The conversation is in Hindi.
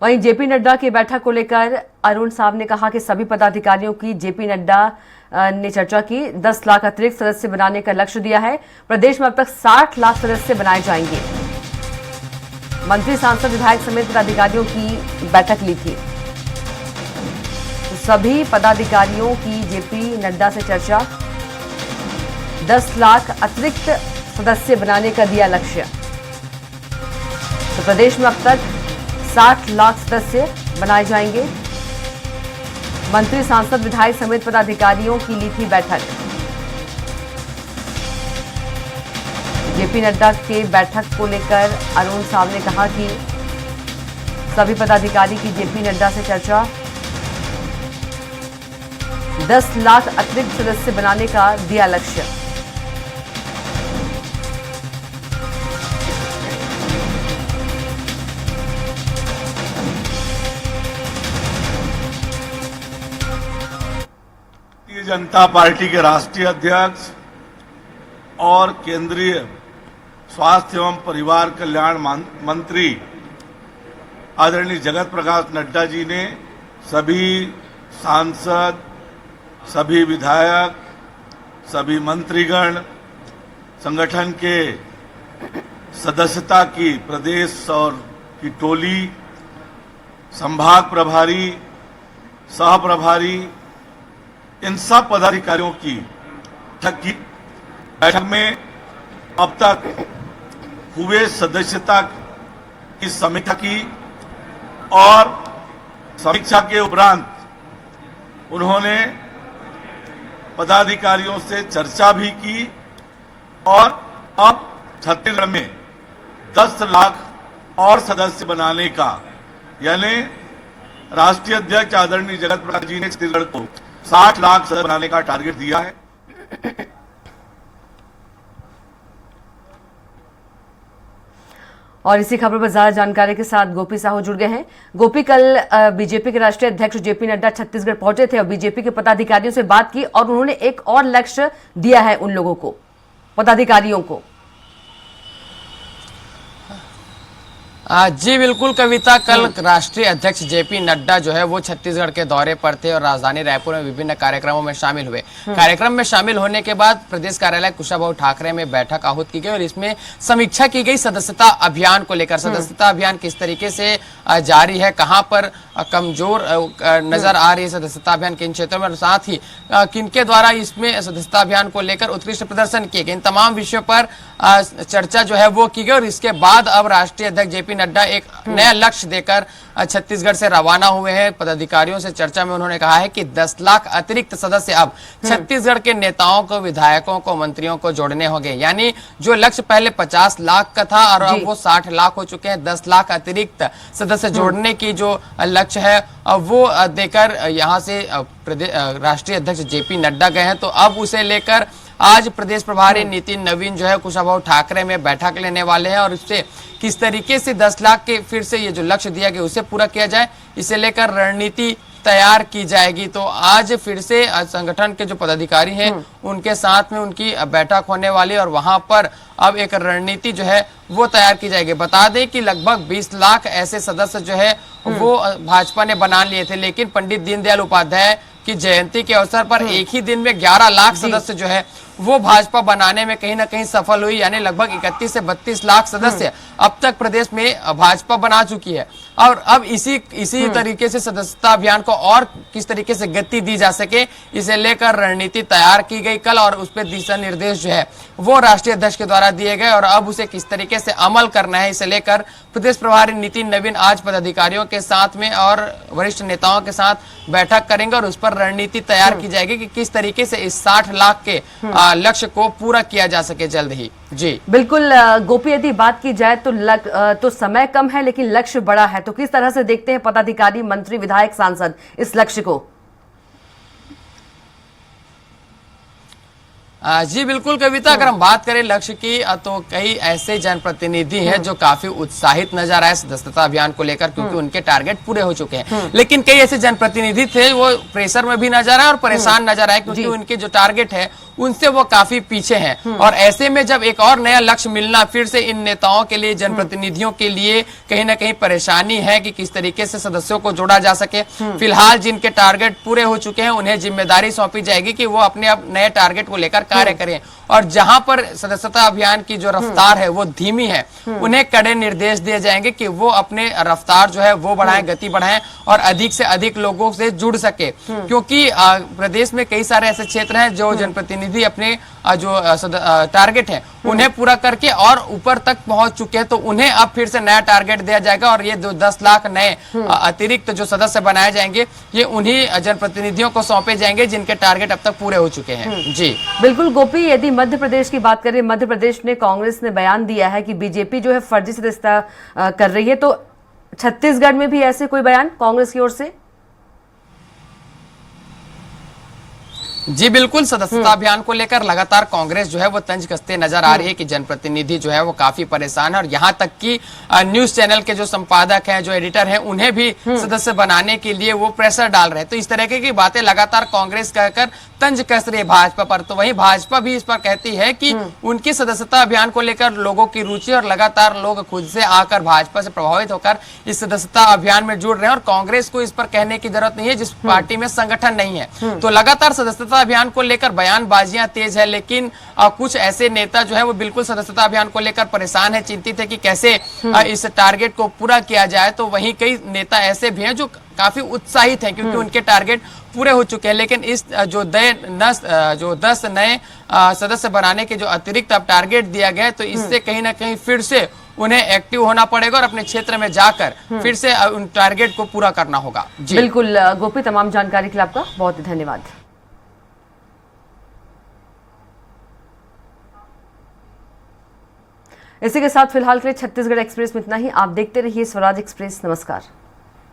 वहीं जेपी नड्डा की बैठक को लेकर अरुण साहब ने कहा कि सभी पदाधिकारियों की जेपी नड्डा ने चर्चा की। 10 लाख अतिरिक्त सदस्य बनाने का लक्ष्य दिया है। प्रदेश में अब तक 60 लाख सदस्य बनाए जाएंगे। मंत्री, सांसद, विधायक समेत पदाधिकारियों की बैठक ली थी। तो सभी पदाधिकारियों की जेपी नड्डा से चर्चा। 10 लाख अतिरिक्त सदस्य बनाने का दिया लक्ष्य। तो प्रदेश में अब तक 60 लाख सदस्य बनाए जाएंगे। मंत्री, सांसद, विधायक समेत पदाधिकारियों की ली थी बैठक। जेपी नड्डा के बैठक को लेकर अरुण साहब ने कहा कि सभी पदाधिकारी की जेपी नड्डा से चर्चा। 10 लाख अतिरिक्त सदस्य बनाने का दिया लक्ष्य। भारतीय जनता पार्टी के राष्ट्रीय अध्यक्ष और केंद्रीय स्वास्थ्य एवं परिवार कल्याण मंत्री आदरणीय जगत प्रकाश नड्डा जी ने सभी सांसद, सभी विधायक, सभी मंत्रीगण, संगठन के सदस्यता की प्रदेश और की टोली, संभाग प्रभारी, सह प्रभारी, इन सब पदाधिकारियों की बैठक में अब तक हुए सदस्यता की समीक्षा की और समीक्षा के उपरांत उन्होंने पदाधिकारियों से चर्चा भी की और अब छत्तीसगढ़ में 10 लाख और सदस्य बनाने का, यानी राष्ट्रीय अध्यक्ष आदरणीय जगत प्रकाश जी ने छत्तीसगढ़ को 60 लाख सदस्य बनाने का टारगेट दिया है। और इसी खबर पर ज्यादा जानकारी के साथ गोपी साहू जुड़ गए हैं। गोपी, कल बीजेपी के राष्ट्रीय अध्यक्ष जेपी नड्डा छत्तीसगढ़ पहुंचे थे और बीजेपी के पदाधिकारियों से बात की और उन्होंने एक और लक्ष्य दिया है उन लोगों को, पदाधिकारियों को। जी बिल्कुल कविता, कल राष्ट्रीय अध्यक्ष जेपी नड्डा जो है वो छत्तीसगढ़ के दौरे पर थे और राजधानी रायपुर में विभिन्न कार्यक्रमों में शामिल हुए। कार्यक्रम में शामिल होने के बाद प्रदेश कार्यालय कुशाभाऊ ठाकरे में बैठक आहूत की गई और इसमें समीक्षा की गई सदस्यता अभियान को लेकर। सदस्यता अभियान किस तरीके से जारी है, कहां पर कमजोर नजर आ रही है सदस्यता अभियान, किन क्षेत्रों में, और साथ ही किनके द्वारा इसमें सदस्यता अभियान को लेकर उत्कृष्ट प्रदर्शन किए गए, इन तमाम विषयों पर चर्चा जो है वो की गई। और इसके बाद अब राष्ट्रीय अध्यक्ष जेपी नड्डा एक नया लक्ष्य देकर छत्तीसगढ़ से रवाना हुए हैं। पदाधिकारियों से चर्चा में उन्होंने कहा है कि 10 लाख अतिरिक्त सदस्य अब छत्तीसगढ़ के नेताओं को, विधायकों को, मंत्रियों को जोड़ने होंगे। यानी जो लक्ष्य पहले 50 लाख का था और अब वो 60 लाख हो चुके हैं। 10 लाख अतिरिक्त सदस्य जोड़ने की जो लक्ष्य है वो देकर यहाँ से राष्ट्रीय अध्यक्ष जेपी नड्डा गए हैं। तो अब उसे लेकर आज प्रदेश प्रभारी नितिन नवीन जो है कुशाभाऊ ठाकरे में बैठक लेने वाले हैं और उससे किस तरीके से 10 लाख के फिर से ये जो लक्ष्य दिया गया उसे पूरा किया जाए, इसे लेकर रणनीति तैयार की जाएगी। तो आज फिर से संगठन के जो पदाधिकारी हैं उनके साथ में उनकी बैठक होने वाली और वहां पर अब एक रणनीति जो है वो तैयार की जाएगी। बता दें कि लगभग 20 लाख ऐसे सदस्य जो है वो भाजपा ने बना लिए थे, लेकिन पंडित दीनदयाल उपाध्याय की जयंती के अवसर पर एक ही दिन में 11 लाख सदस्य जो है वो भाजपा बनाने में कहीं ना कहीं सफल हुई। यानी लगभग 31 से 32 लाख सदस्य अब तक प्रदेश में भाजपा बना चुकी है और अब इसी तरीके से सदस्यता अभियान को और किस तरीके से गति दी जा सके, इसे लेकर रणनीति तैयार की गई कल और उस पर दिशा निर्देश जो है वो राष्ट्रीय अध्यक्ष के द्वारा दिए गए और अब उसे किस तरीके से अमल करना है, इसे लेकर प्रदेश प्रभारी नितिन नवीन आज पदाधिकारियों के साथ में और वरिष्ठ नेताओं के साथ बैठक करेंगे और उस पर रणनीति तैयार की जाएगी कि किस तरीके से इस 60 लाख के लक्ष्य को पूरा किया जा सके जल्द ही। जी बिल्कुल गोपी, यदि बात की जाए तो समय कम है लेकिन लक्ष्य बड़ा है, तो किस तरह से देखते हैं पदाधिकारी, मंत्री, विधायक, सांसद इस लक्ष्य को? जी बिल्कुल कविता, अगर हम बात करें लक्ष्य की तो कई ऐसे जनप्रतिनिधि हैं जो काफी उत्साहित नजर आए सदस्यता अभियान को लेकर, क्योंकि उनके टारगेट पूरे हो चुके हैं। लेकिन कई ऐसे जनप्रतिनिधि थे वो प्रेशर में भी नजर आए और परेशान नजर आए, क्योंकि उनके जो टारगेट है उनसे वो काफी पीछे हैं। और ऐसे में जब एक और नया लक्ष्य मिलना फिर से इन नेताओं के लिए, जनप्रतिनिधियों के लिए कहीं ना कहीं परेशानी है कि किस तरीके से सदस्यों को जोड़ा जा सके। फिलहाल जिनके टारगेट पूरे हो चुके हैं उन्हें जिम्मेदारी सौंपी जाएगी कि वो अपने अब नए टारगेट को लेकर कार्य करें, और जहां पर सदस्यता अभियान की जो रफ्तार है वो धीमी है, उन्हें कड़े निर्देश दिए जाएंगे कि वो अपने रफ्तार जो है वो बढ़ाएं, गति बढ़ाएं और अधिक से अधिक लोगों से जुड़ सके। क्योंकि प्रदेश में कई सारे ऐसे क्षेत्र हैं जो जनप्रतिनिधि अपने जो टारगेट है उन्हें पूरा करके और ऊपर तक पहुंच चुके हैं, तो उन्हें अब फिर से नया टारगेट दिया जाएगा और ये 10 लाख नए अतिरिक्त जो सदस्य बनाए जाएंगे ये उन्हीं जनप्रतिनिधियों को सौंपे जाएंगे जिनके टारगेट अब तक पूरे हो चुके हैं। जी बिल्कुल गोपी, यदि मध्य प्रदेश की बात करें, मध्य प्रदेश ने कांग्रेस ने बयान दिया है कि बीजेपी जो है फर्जी सदस्यता कर रही है, तो छत्तीसगढ़ में भी ऐसे कोई बयान कांग्रेस की ओर से? जी बिल्कुल, सदस्यता अभियान को लेकर लगातार कांग्रेस जो है वो तंज कसते नजर आ रही है कि जनप्रतिनिधि जो है वो काफी परेशान है, और यहाँ तक कि न्यूज चैनल के जो संपादक हैं, जो एडिटर हैं, उन्हें भी सदस्य बनाने के लिए वो प्रेशर डाल रहे हैं। तो इस तरह की बातें लगातार कांग्रेस कहकर तंज कस रही है भाजपा पर। तो वहीं भाजपा भी इस पर कहती है कि उनकी सदस्यता अभियान को लेकर लोगों की रुचि और लगातार लोग खुद से आकर भाजपा से प्रभावित होकर इस सदस्यता अभियान में जुड़ रहे हैं, और कांग्रेस को इस पर कहने की जरूरत नहीं है जिस पार्टी में संगठन नहीं है। तो लगातार सदस्यता अभियान को लेकर बयानबाजियां तेज है, लेकिन कुछ ऐसे नेता जो है वो बिल्कुल सदस्यता अभियान को लेकर परेशान है, चिंतित है कि कैसे इस टारगेट को पूरा किया जाए। तो वहीं कई नेता ऐसे भी हैं जो काफी उत्साहित हैं क्योंकि उनके टारगेट पूरे हो चुके हैं, लेकिन इस जो 10 नए सदस्य बनाने के जो अतिरिक्त अब टारगेट दिया गया है, तो इससे कहीं ना कहीं फिर से उन्हें एक्टिव होना पड़ेगा और अपने क्षेत्र में जाकर फिर से उन टारगेट को पूरा करना होगा। जी बिल्कुल गोपी, तमाम जानकारी के लिए आपका बहुत धन्यवाद। इसी के साथ फिलहाल के लिए छत्तीसगढ़ एक्सप्रेस में इतना ही। आप देखते रहिए स्वराज एक्सप्रेस। नमस्कार।